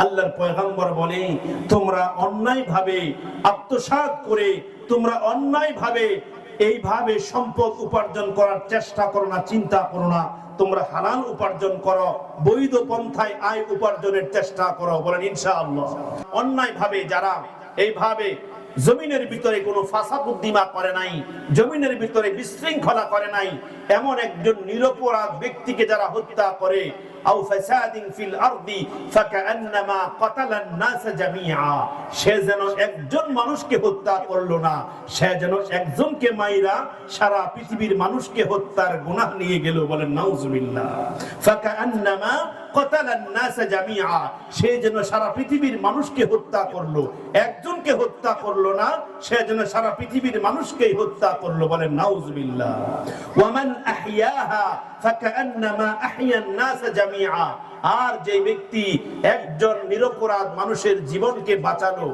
আল্লাহর পয়গম্বর বলে, তোমরা অন্যায়ভাবে আত্মসাৎ করে, তোমরা অন্যায়ভাবে এইভাবে সম্পদ উপার্জন করার চেষ্টা করো না, চিন্তা করো না। তোমরা হালাল উপার্জন করো, বৈধ পন্থায় আয় উপার্জনের চেষ্টা করো। বলেন ইনশাআল্লাহ। অন্যায়ভাবে যারা এইভাবে জমিনের ভিতরে কোনো ফাসাদ উদ্দিমা করে নাই, জমিনের ভিতরে বিশৃঙ্খলা করে নাই, এমন একজন নিরপরাধ ব্যক্তিকে যারা হত্যা করে, আও ফাসাদিন ফিল আরদি ফাকান্নামা কাতালান নাস জামিআ, সে যেন একজন মানুষকে হত্যা করলো না, সে যেন একজনকে মাইরা সারা পৃথিবীর মানুষকে হত্যার গুনাহ নিয়ে গেল। বলেন নাউজুবিল্লাহ। ফাকান্নামা কাতালান নাস জামিআ, সে যেন সারা পৃথিবীর মানুষকে হত্যা করলো, একজনকে হত্যা করলো না, সে যেন সারা পৃথিবীর মানুষকেই হত্যা করলো। বলেন নাউজুবিল্লাহ। ওয়া মান আহইয়াহা ফাকান্নামা আহইয়ান নাস জামিআ, আর যে ব্যক্তি একজন নিরপরাধ মানুষের জীবনকে বাঁচালো,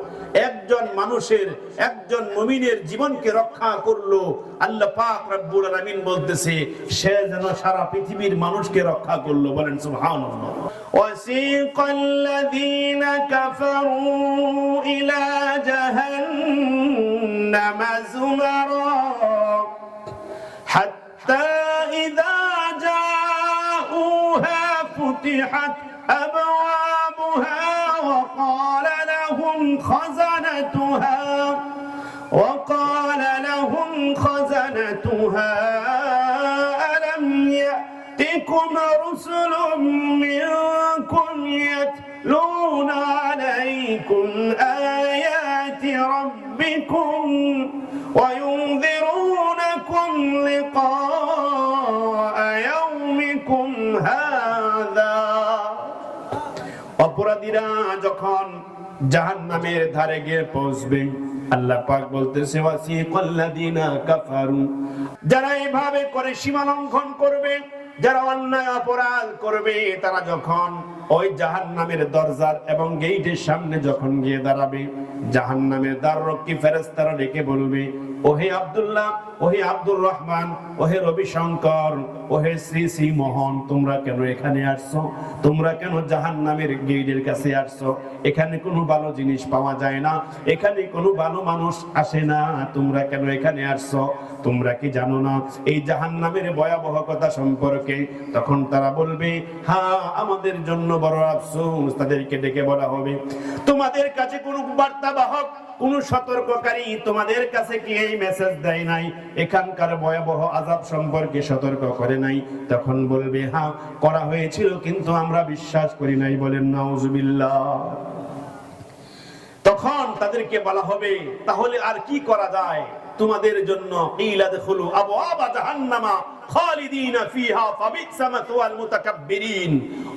একজন মানুষের, একজন মুমিনের জীবনকে রক্ষা করলো, আল্লাহ পাক রব্বুল আলামিন বলতেছে সে যেন সারা পৃথিবীর মানুষকে রক্ষা করলো। বলেন সুবহানাল্লাহ। ওয়াসিকাল্লাযীনা কাফারু ইলা জাহান্নামা যুমারা হাত্তা ইযা জাউহা ফুতিহাত আবওয়াবুহা وقال لهم خزنتها ألم يأتكم رسل منكم يتلون عليكم آيات ربكم وينذرونكم لقاء يومكم هذا। অপরাধীরা যখন জাহান্নামের ধারে গিয়ে পৌঁছবে, আল্লাহ পাক বলতেছে ওয়াসিকাল্লাযীনা কাফারু, যারা এইভাবে করে সীমা লঙ্ঘন করবে, যারা অন্যায় অপরাধ করবে, তারা যখন ওই জাহান্নামের দরজার এবং গেটের সামনে যখন গিয়ে দাঁড়াবে, জাহান্নামের দ্বাররক্ষী ফেরেশতারা ডেকে বলবে, ওহে আব্দুল্লাহ, ওহে আব্দুর রহমান, ওহে রবি শঙ্কর, ওহে শ্রী শ্রী মোহন, তোমরা কেন এখানে আসছো? তোমরা কেন জাহান্নামের গেটের কাছে আসছো? এখানে কোনো ভালো জিনিস পাওয়া যায় না, এখানে কোনো ভালো মানুষ আসে না, তোমরা কেন এখানে আসছো? তোমরা কি জানো না এই জাহান্নামের ভয়াবহ কথা সম্পর্কে? তখন তারা বলবে, হ্যাঁ, আমাদের জন্য বড় আফসোস। তাদেরকে ডেকে বলা হবে, তোমাদের কাছে কোনো বার্তাবাহক, কোন সতর্ককারী তোমাদের কাছে কি এই মেসেজ দেয় নাই? এখানকার ভয়াবহ আযাব সম্পর্কে সতর্ক করে নাই? তখন বলবে, হ্যাঁ করা হয়েছিল, কিন্তু আমরা বিশ্বাস করি নাই। বলেন নাউজুবিল্লাহ। তখন তাদেরকে বলা হবে, তাহলে আর কি করা যায় তোমাদের জন্য? কিলা দখুলু আবওয়াবা জাহান্নামা খালিদিনা ফিহা ফাবিসা মাতওয়াল মুতাকাব্বিরিন।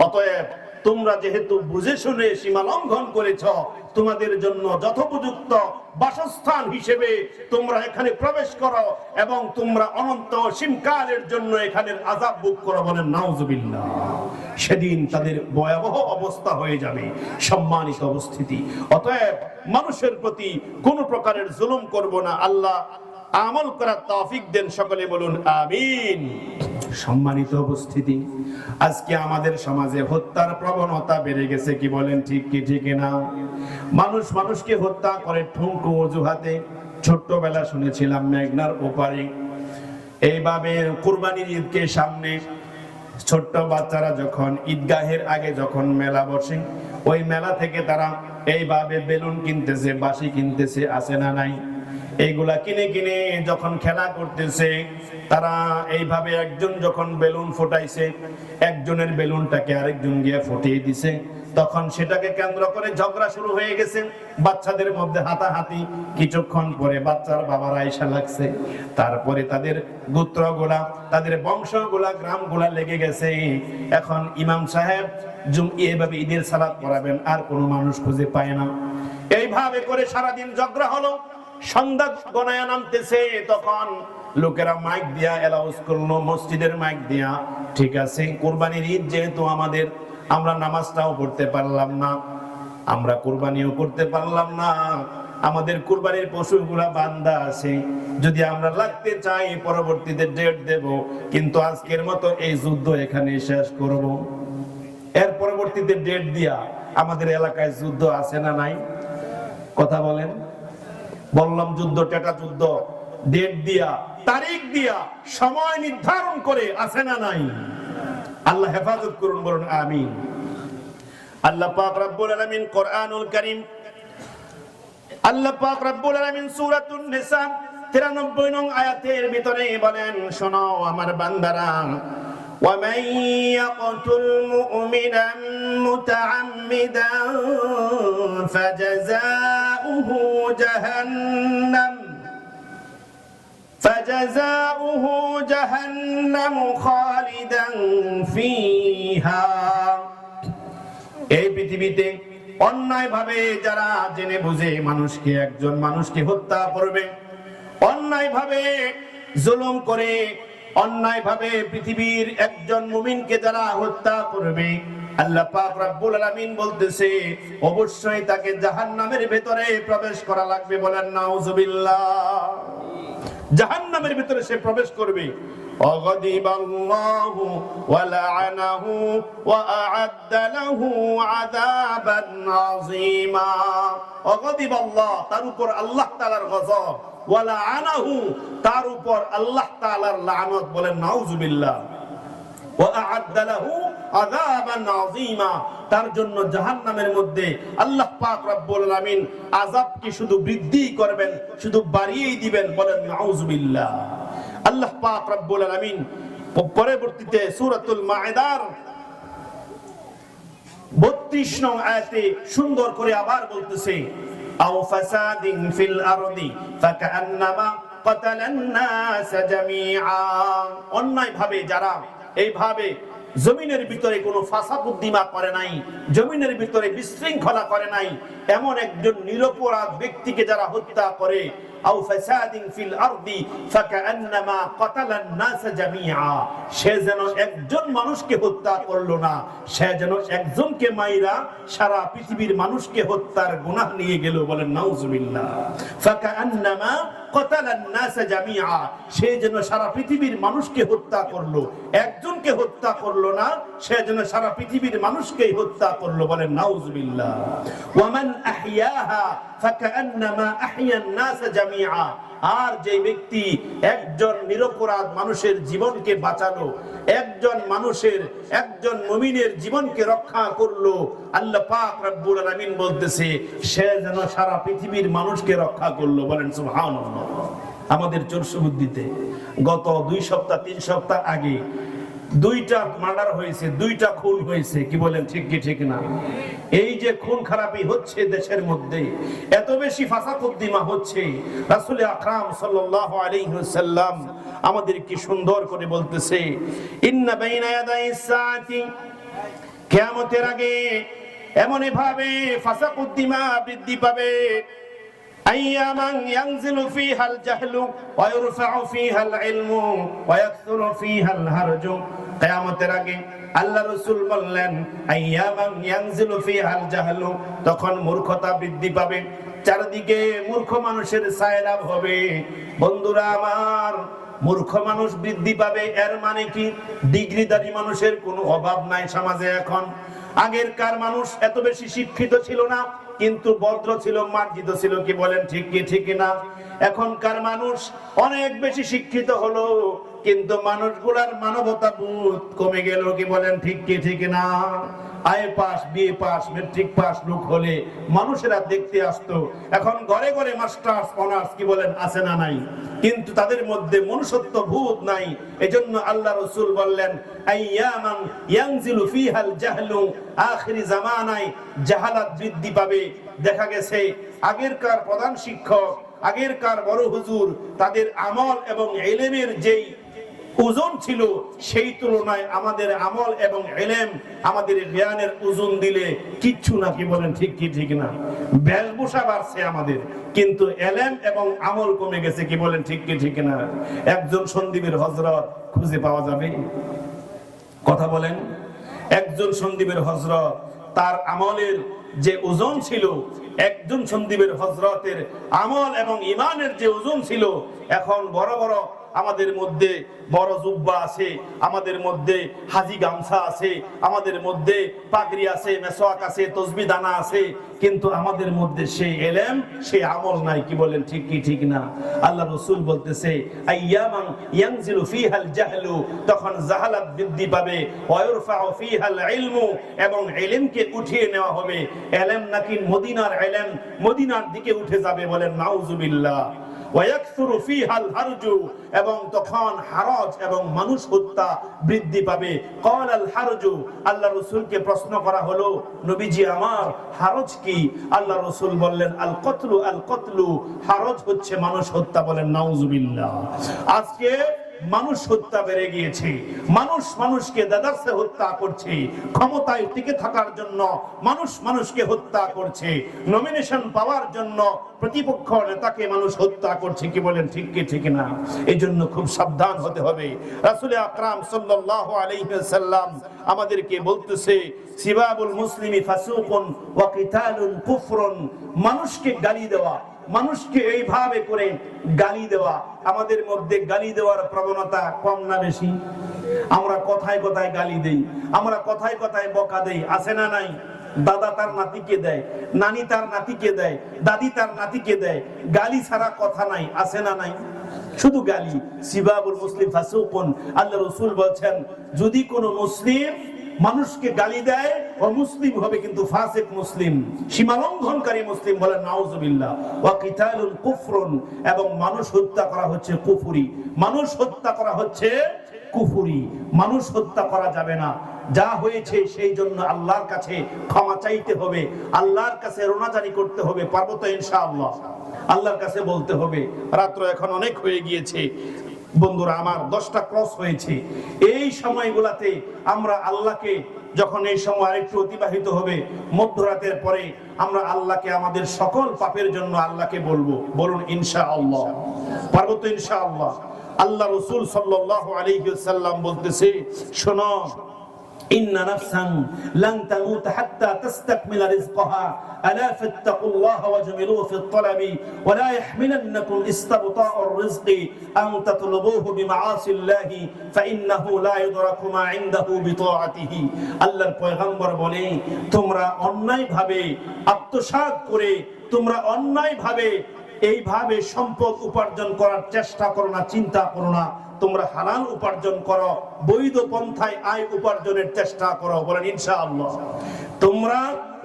অতএব তোমরা যেহেতু বুঝে শুনে সীমা লঙ্ঘন করেছ, তোমাদের জন্য যথোপযুক্ত বাসস্থান হিসেবে তোমরা এখানে প্রবেশ করো এবং তোমরা অনন্ত অসীমকালের জন্য এখানের আযাব ভোগ করো। বলেন নাউজুবিল্লাহ। সেদিন তাদের ভয়াবহ অবস্থা হয়ে যাবে। সম্মানিত উপস্থিতি, অতএব মানুষের প্রতি কোনো প্রকারের জুলুম করব না। আল্লাহ আমল করার তৌফিক দেন। সকলে বলুন আমিন। সম্মানিত উপস্থিতি, আজকে আমাদের সমাজে হত্যার প্রবণতা বেড়ে গেছে। কি বলেন, ঠিক কি ঠিক না? মানুষ মানুষকে হত্যা করে ঠুনকো অজুহাতে। ছোট্টবেলা শুনেছিলাম মেঘনার ওপারে এইভাবে কুরবানির ঈদকে সামনে ছোট্ট বাচ্চারা যখন ঈদগাহের আগে যখন মেলা বসে, ওই মেলা থেকে তারা এইভাবে বেলুন কিনতেছে, বাঁশি কিনতেছে, আছে না নাই? এইগুলা কিনে কিনে যখন খেলা করতেছে, তারা এইভাবে একজন যখন বেলুন ফোটাইছে, একজনের বেলুনটাকে আরেকজন গিয়ে ফুটিয়ে দিছে, তখন সেটাকে কেন্দ্র করে ঝগড়া শুরু হয়ে গেছে, বাচ্চাদের মধ্যে হাতাহাতি। কিছুক্ষণ পরে বাচ্চার বাবারা আইসা লাগছে, তারপরে তাদের গোত্রগুলা, তাদের বংশগুলা, গ্রামগুলা লেগে গেছে। এখন ইমাম সাহেব এইভাবে ঈদের সালাত পড়াবেন, আর কোনো মানুষ খুঁজে পায় না। এইভাবে করে সারাদিন ঝগড়া হলো। সন্ধ্যা গনায়া নামতেছে, তখন লোকেরা মাইক দিয়া অ্যালাউন্স করলো, মসজিদের মাইক দিয়া, ঠিক আছে কুরবানির ঈদ যেহেতু আমাদের, আমরা নামাজটাও পড়তে পারলাম না, আমরা কুরবানিও করতে পারলাম না, আমাদের কুরবানির পশুগুলা বান্দা আছে, যদি আমরা লাগতে চাই পরবর্তীতে ডেট দেব, কিন্তু আজকের মতো এই যুদ্ধ এখানে শেষ করব। এর পরবর্তীতে ডেট দিয়া আমাদের এলাকায় যুদ্ধ আছে না নাই? কথা বলেন। বললাম যুদ্ধ, টেটা যুদ্ধ, ডেট দিয়া, তারিখ দিয়া, সময় নির্ধারণ করে আছে না নাই? আল্লাহ হেফাজত করুন, বলুন আমিন। আল্লাহ পাক রব্বুল আলামিন কোরআনুল কারীম, আল্লাহ পাক রব্বুল আলামিন সূরাতুন নিসা 93 নং আয়াতের ভিতরে বলেন, শোনো আমার বান্দারা, وَمَن يَقْتُلْ مُؤْمِنًا مُتَعَمِّدًا فَجَزَاؤُهُ جَهَنَّمُ خَالِدًا فِيهَا। এই পৃথিবীতে অন্যায় ভাবে যারা জেনে বুঝে মানুষকে, একজন মানুষকে হত্যা করবে, অন্যায় ভাবে জুলুম করে, অন্যায় ভাবে পৃথিবীর একজন মুমিনকে যারা হত্যা করবে, আল্লাহ পাক রব্বুল আলামিন বলতেছে অবশ্যই তাকে জাহান্নামের ভিতরে প্রবেশ করা লাগবে। বলেন নাউজুবিল্লাহ। জাহান্নামের ভিতরে সে প্রবেশ করবে। অগদিবাল্লাহু ওয়া লাআনাহু ওয়া আ'আদ্দা লাহু আযাবান আযীমা। অগদিবাল্লাহ, তার উপর আল্লাহ তাআলার গজব, ওয়া লাআনাহু, তার উপর আল্লাহ তাআলার লানত। বলেন নাউজুবিল্লাহ। ওয়া আ'আদ্দা লাহু আযাবান আযীমা, তার জন্য জাহান্নামের মধ্যে আল্লাহ পাক রব্বুল আলামিন আযাবকে শুধু বৃদ্ধি করবেন, শুধু বাড়িয়েই দিবেন। বলেন নাউজুবিল্লাহ। আল্লাহ পাক রব্বুল আলামিন পরবর্তীতে সূরাতুল মাইদার 32 নং আয়াতে সুন্দর করে আবার বলতেছে, আও ফাসাদিন ফিল আরদি ফাকান্নামা কাতালান নাস জামিআ। অন্যায় ভাবে যারা এইভাবে জমিনের ভিতরে কোনো ফাসাদ উদ্দিমা করে নাই, জমিনের ভিতরে বিশৃঙ্খলা করে নাই, এমন একজন নিরপরাধ ব্যক্তিকে যারা হত্যা করে, আও ফাসাদিন ফিল আরদি ফাকান্নামা কাতালান নাস জামিআ, সে যেন একজন মানুষকে হত্যা করলো না, সে যেন একজনকে মাইরা সারা পৃথিবীর মানুষকে হত্যার গুনাহ নিয়ে গেল। বলেন নাউজুবিল্লাহ। ফাকান্নামা কাতালান নাস জামিআ, সে যেন সারা পৃথিবীর মানুষকে হত্যা করলো, একজনকে হত্যা করলো না, সে যেন সারা পৃথিবীর মানুষকেই হত্যা করলো। বলেন নাউজুবিল্লাহ। ওয়া মান আহইয়াহা ফাকান্নামা আহইয়ান নাস জামিআ, আর যে ব্যক্তি একজন নিরপরাধ মানুষের জীবনকে বাঁচালো, একজন মানুষের, একজন মুমিনের জীবনকে রক্ষা করলো, আল্লাহ পাক রব্বুল আলামিন বলতেছে সে যেন সারা পৃথিবীর মানুষকে রক্ষা করলো। বলেন সুবহানাল্লাহ। আমাদের চোরসু বুদ্ধিতে গত 2 সপ্তাহ 3 সপ্তাহ আগে 2টা মার্ডার হয়েছে, 2টা খুন হয়েছে। কি বলেন ঠিক কি ঠিক না? এই যে খুন খারাপি হচ্ছে দেশের মধ্যে, এত বেশি ফাসাদ উদ্দিমা হচ্ছে, রাসূল আকরাম সাল্লাল্লাহু আলাইহি ওয়াসাল্লাম আমাদের কি সুন্দর করে বলতেছে, ইন্না বাইনা ইয়াদাইস সাআতি, কিয়ামতের আগে এমন ভাবে ফাসাদ উদ্দিমা বৃদ্ধি পাবে, আইয়ামান ইয়ানজিলু ফিহাল জাহলু ওয়া ইরফাউ ফিহাল ইলমু ওয়া ইয়াকসুরু ফিহাল হারজু। কিয়ামতের আগে আল্লাহ রাসূল বললেন, আইয়ামান ইয়ানজিলু ফিহাল জাহলু, তখন মূর্খতা বৃদ্ধি পাবে, চারদিকে মূর্খ মানুষের ছায়ালাভ হবে। বন্ধুরা আমার, মূর্খ মানুষ বৃদ্ধি পাবে, এর মানে কি ডিগ্রিধারী মানুষের কোনো অভাব নাই সমাজে এখন। আগেরকার মানুষ এত বেশি শিক্ষিত ছিল না, কিন্তু ভদ্র ছিল, মার্জিত ছিল। কি বলেন ঠিক কি ঠিক না? এখনকার মানুষ অনেক বেশি শিক্ষিত হলো, কিন্তু মানুষগুলার মানবতা বোধ কমে গেল। কি বলেন ঠিক কি ঠিক না? IA pass, BA pass, matric pass লোক হলে মানুষেরা দেখতে আসতো। এখন ঘরে ঘরে মাস্টার্স, অনার্স, কি বলেন আছে না নাই? কিন্তু তাদের মধ্যে মনুষ্যত্ব বোধ নাই। এজন্য আল্লাহ রাসূল বললেন, আইয়ামান ইয়ানজিলু ফিহাল জাহলু, আখিরি জামানায় জাহালাত বৃদ্ধি পাবে। দেখা গেছে আগেরকার প্রধান শিক্ষক, আগেরকার বড় হুজুর, তাদের আমল এবং ইলমের যেই ওজন ছিল, সেই তুলনায় আমাদের আমল এবং ইলম, আমাদের জ্ঞানের ওজন দিলে কিচ্ছু না। কি বলেন ঠিক কি ঠিক না? বেশভূষা বাড়ছে আমাদের, কিন্তু ইলম এবং আমল কমে গেছে। কি বলেন ঠিক কি ঠিক না? একজন সন্দীপের হযরত খুঁজে পাওয়া যাবে? কথা বলেন। একজন সন্দীপের হযরত, তার আমলের যে ওজন ছিল, একজন সন্দীপের হযরতের আমল এবং ঈমানের যে ওজন ছিল, এখন বড় বড় আমাদের মধ্যে বড় জুব্বা আছে, আমাদের মধ্যে হাজি গামছা আছে, আমাদের মধ্যে পাগড়ি আছে, মেসওয়াক আছে, তসবিহ দানা আছে, কিন্তু আমাদের মধ্যে সেই ইলম সেই আমল নাই। কি বলেন, ঠিক কি ঠিক না? আল্লাহ রাসূল বলতেছে আইয়ামান ইয়ানজিলু ফিহাল জাহলু, তখন জাহালাত বৃদ্ধি পাবে, ওয়া ইরফাউ ফিহাল ইলমু, এবং ইলমকে উঠিয়ে নেওয়া হবে। ইলম নাকি মদিনার ইলম মদিনার দিকে উঠে যাবে, বলেন নাউজুবিল্লাহ। ওয়ায়াকসুরু ফিহাল হারজু, এবং তখন হারাজ এবং মানুষ হত্যা বৃদ্ধি পাবে। ক্বালাল হারজু, আল্লাহ রাসূলকে প্রশ্ন করা হলো, নবীজি আমার হারজ কি? আল্লাহ রাসূল বললেন আল কতলু, আল কতলু, হারজ হচ্ছে মানুষ হত্যা, বলেন নাউজুবিল্লাহ। আজকে মানুষ হত্যা বেড়ে গিয়েছে, মানুষ মানুষকে দাদারসে হত্যা করছে, ক্ষমতায় টিকে থাকার জন্য মানুষ মানুষকে হত্যা করছে, নমিনেশন পাওয়ার জন্য প্রতিপক্ষ নেতাকে মানুষ হত্যা করছে। কি বলেন, ঠিক কি ঠিক না? এই জন্য খুব সাবধান হতে হবে। রাসূল আকরাম সাল্লাল্লাহু আলাইহি ওয়াসাল্লাম আমাদেরকে বলতেছে সিবাবুল মুসলিমি ফাসুকুন ওয়া কিতালুন কুফরুন, মানুষকে গালি দেওয়া, মানুষকে এইভাবে করে গালি দেওয়া, আমাদের মধ্যে গালি দেওয়ার প্রবণতা কম না বেশি? আমরা কথায় কথায় গালি দেই, আমরা কথায় কথায় বকা দেই, আছে না নাই? দাদা তার নাতিকে দেয়, নানি তার নাতিকে দেয়, দাদি তার নাতিকে দেয়, গালি ছাড়া কথা নাই, আছে না নাই? শুধু গালি। সিবাবুল মুসলিম ফাসুকুন, আল্লাহ রাসূল বলেন যদি কোনো মুসলিম মানুষকে গালি দেয় ও মুসলিম হবে, কিন্তু ফাসিক মুসলিম, সীমালঙ্ঘনকারী মুসলিম, বলেন নাউজুবিল্লাহ। ওয়া কিতালুল কুফরুন, এবং মানুষ হত্যা করা হচ্ছে কুফরি, মানুষ হত্যা করা হচ্ছে কুফরি, মানুষ হত্যা করা যাবে না। যা হয়েছে সেই জন্য আল্লাহর কাছে ক্ষমা চাইতে হবে, আল্লাহর কাছে রোনাজারি করতে হবে, পারবো তো ইনশাআল্লাহ? আল্লাহর কাছে বলতে হবে। রাত্র এখন অনেক হয়ে গিয়েছে বন্ধুরা আমার, 10টা ক্রস হয়েছে। এই সময়গুলাতে আমরা আল্লাহকে, যখন এই সময় আরেকটু অতিবাহিত হবে মধ্যরাতের পরে, আমরা আল্লাহকে আমাদের সকল পাপের জন্য আল্লাহকে বলবো। বলুন ইনশাআল্লাহ, পারবো তো ইনশাআল্লাহ? আল্লাহ রাসূল সাল্লাল্লাহু আলাইহি ওয়াসাল্লাম বলতেছে, শোনো, ইন্না নাফসান লান তামুত হাত্তা তাস্তাকমিলা রিজকাহা আলা ফাত্তাকুল্লাহা ওয়াজমিলু ফিত তালাবি ওয়া লা ইয়াহমিলান্নাকুম ইসতিবতাউর রিজকি আন তাতলুবুহু বিমাআসিল্লাহি ফাইন্নাহু লা ইউদরাকু মা ইনদাহু বিতাআতিহি। আল্লাহর পয়গম্বর বলে, তোমরা অন্যায়ভাবে আত্মসাৎ করে, তোমরা অন্যায়ভাবে এইভাবে সম্পদ উপার্জন করার চেষ্টা করো না, চিন্তা করো না, তোমরা হালাল উপার্জন করো, বৈধ পন্থায় আয় উপার্জনের চেষ্টা করো, বলেন ইনশাআল্লাহ। তোমরা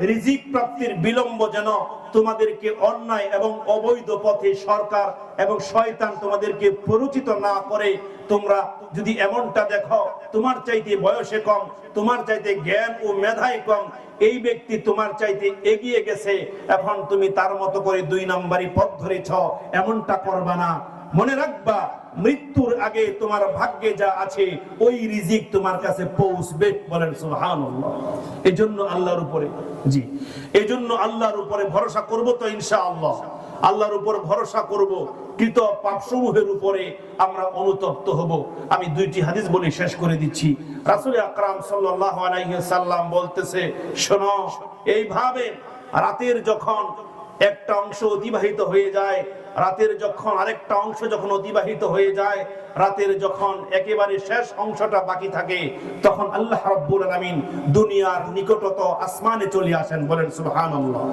রিজিক প্রাপ্তির বিলম্ব যেন তোমাদেরকে অন্যায় এবং অবৈধ পথে সরকার এবং শয়তান তোমাদেরকে পরিচিত না করে। তোমরা যদি এমনটা দেখো, তোমার চাইতে বয়সে কম, তোমার চাইতে জ্ঞান ও মেধায় কম, এই ব্যক্তি তোমার চাইতে এগিয়ে গেছে, এখন তুমি তার মতো করে 2 নম্বরই পথ ধরেছ, এমনটা করবা না। মনে রাখবা, মৃত্যুর আগে তোমার ভাগ্যে যা আছে ওই রিজিক তোমার কাছে পৌঁছবে, বলেন সুবহানাল্লাহ। এজন্য আল্লাহর উপরে, জি, এজন্য আল্লাহর উপরে ভরসা করব তো ইনশাআল্লাহ। আল্লাহর উপর ভরসা করব, কৃত পাপসমূহের উপরে আমরা অনুতপ্ত হব। আমি 2টি হাদিস বলে শেষ করে দিচ্ছি। রাসূল আকরাম সাল্লাল্লাহু আলাইহি ওয়াসাল্লাম বলতেছে, শোনো, এইভাবে রাতের যখন একটা অংশ অতিবাহিত হয়ে যায়, রাতের যখন আরেকটা অংশ যখন অতিবাহিত হয়ে যায়, রাতের যখন একেবারে শেষ অংশটা বাকি থাকে, তখন আল্লাহ রাব্বুল আলামিন দুনিয়ার নিকটত আসমানে চলে আসেন, বলেন সুবহানাল্লাহ।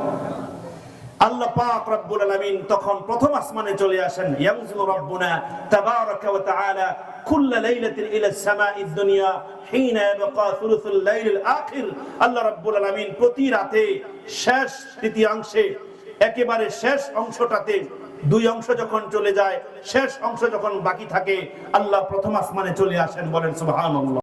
আল্লাহ পাক রব্বুল আলামিন তখন প্রথম আসমানে চলে আসেন। ইয়ানজিলু রাব্বুনা তাবারাকা ওয়া তাআলা কুল্লা লাইলাতিন ইলা সামাঈদ দুনিয়া হিনা ইয়াবকা সুলুসুল লাইলিল আখির। আল্লাহ রাব্বুল আলামিন প্রতি রাতে শেষ তৃতীয়াংশে, একেবারে শেষ অংশটাতে, 2 অংশ যখন চলে যায়, শেষ অংশ যখন বাকি থাকে, আল্লাহ প্রথম আসমানে চলে আসেন, বলেন সুবহানাল্লাহ।